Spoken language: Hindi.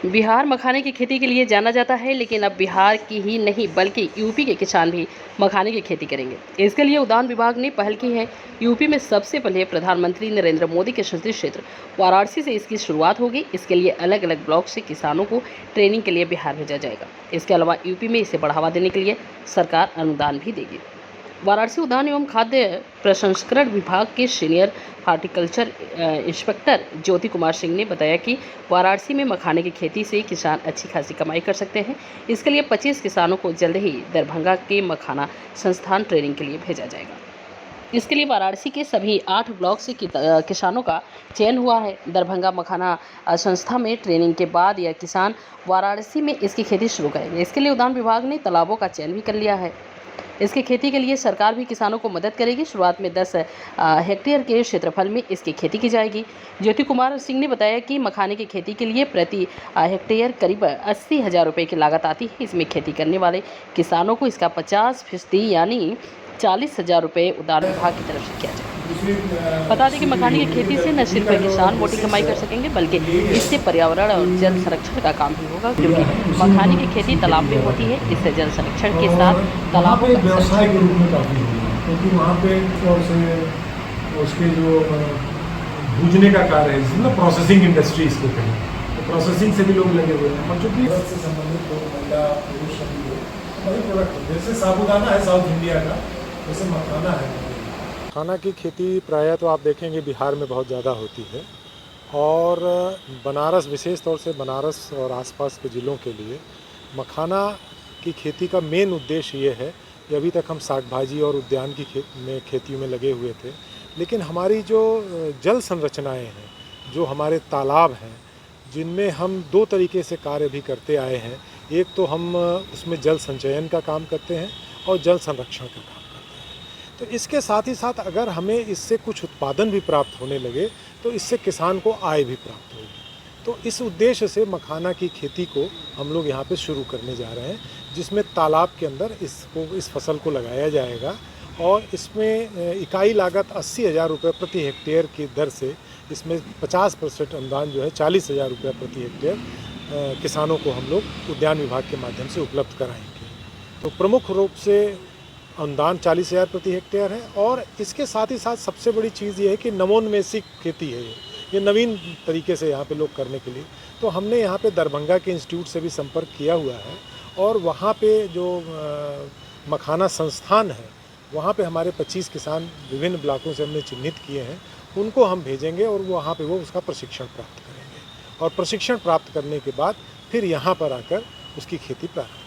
बिहार मखाने की खेती के लिए जाना जाता है, लेकिन अब बिहार की ही नहीं बल्कि यूपी के किसान भी मखाने की खेती करेंगे। इसके लिए उद्यान विभाग ने पहल की है। यूपी में सबसे पहले प्रधानमंत्री नरेंद्र मोदी के संसदीय क्षेत्र वाराणसी से इसकी शुरुआत होगी। इसके लिए अलग अलग ब्लॉक से किसानों को ट्रेनिंग के लिए बिहार भेजा जाएगा। इसके अलावा यूपी में इसे बढ़ावा देने के लिए सरकार अनुदान भी देगी। वाराणसी उद्यान एवं खाद्य प्रसंस्करण विभाग के senior horticulture inspector Jyoti Kumar Singh ने बताया कि वाराणसी में मखाने की खेती से किसान अच्छी खासी कमाई कर सकते हैं। इसके लिए 25 किसानों को जल्द ही दरभंगा के मखाना संस्थान ट्रेनिंग के लिए भेजा जाएगा। इसके लिए वाराणसी के सभी 8 ब्लॉक से किसानों का चयन हुआ है। दरभंगा मखाना संस्था में ट्रेनिंग के बाद यह किसान वाराणसी में इसकी खेती शुरू करेंगे। इसके लिए उद्यान विभाग ने तालाबों का चयन भी कर लिया है। इसकी खेती के लिए सरकार भी किसानों को मदद करेगी। शुरुआत में 10 हेक्टेयर के क्षेत्रफल में इसकी खेती की जाएगी। ज्योति कुमार सिंह ने बताया कि मखाने की खेती के लिए प्रति हेक्टेयर करीब 80,000 रुपये की लागत आती है। इसमें खेती करने वाले किसानों को इसका 50% यानी 40,000 रुपये उद्यान विभाग की तरफ से किया जाएगा। बता दें कि मखाने की खेती से न सिर्फ किसान मोटी कमाई कर सकेंगे, बल्कि इससे पर्यावरण और जल संरक्षण का काम भी होगा, क्योंकि मखाने की खेती तालाब में होती है। इससे जल संरक्षण के साथ तालाबों का व्यवसाय के रूप में काफ़ी होगा, क्योंकि वहाँ पे और से उसके जो भूजने का कार्य है, जिसमें प्रोसेसिंग इंडस्ट्री इसको कहें, तो प्रोसेसिंग से भी लोग लगे हुए हैं। और चूँकि से संबंधित लोग, महिला पुरुष सभी लोग वही प्रोडक्ट, जैसे साबूदाना है साउथ इंडिया का, जैसे मखाना है। मखाना की खेती प्रायः तो आप देखेंगे बिहार में बहुत ज़्यादा होती है, और बनारस, विशेष तौर से बनारस और आसपास के ज़िलों के लिए मखाना की खेती का मेन उद्देश्य ये है कि अभी तक हम साग भाजी और उद्यान की खेतियों में लगे हुए थे, लेकिन हमारी जो जल संरचनाएं हैं, जो हमारे तालाब हैं, जिनमें हम 2 तरीके से कार्य भी करते आए हैं। एक तो हम उसमें जल संचयन का काम करते हैं और जल संरक्षण का काम करते हैं। तो इसके साथ ही साथ अगर हमें इससे कुछ उत्पादन भी प्राप्त होने लगे तो इससे किसान को आय भी प्राप्त होगी। तो इस उद्देश्य से मखाना की खेती को हम लोग यहाँ पे शुरू करने जा रहे हैं, जिसमें तालाब के अंदर इस फसल को लगाया जाएगा, और इसमें इकाई लागत 80,000 रुपये प्रति हेक्टेयर की दर से इसमें 50% अनुदान जो है 40,000 रुपये प्रति हेक्टेयर किसानों को हम लोग उद्यान विभाग के माध्यम से उपलब्ध कराएंगे। तो प्रमुख रूप से अनुदान 40,000 प्रति हेक्टेयर है, और इसके साथ ही साथ सबसे बड़ी चीज़ ये है कि नवोन्मेषिक खेती है। ये नवीन तरीके से यहाँ पे लोग करने के लिए, तो हमने यहाँ पे दरभंगा के इंस्टीट्यूट से भी संपर्क किया हुआ है, और वहाँ पे जो मखाना संस्थान है, वहाँ पे हमारे 25 किसान विभिन्न ब्लॉकों से हमने चिन्हित किए हैं, उनको हम भेजेंगे और वहाँ पे वो उसका प्रशिक्षण प्राप्त करेंगे, और प्रशिक्षण प्राप्त करने के बाद फिर यहाँ पर आकर उसकी खेती प्रारंभ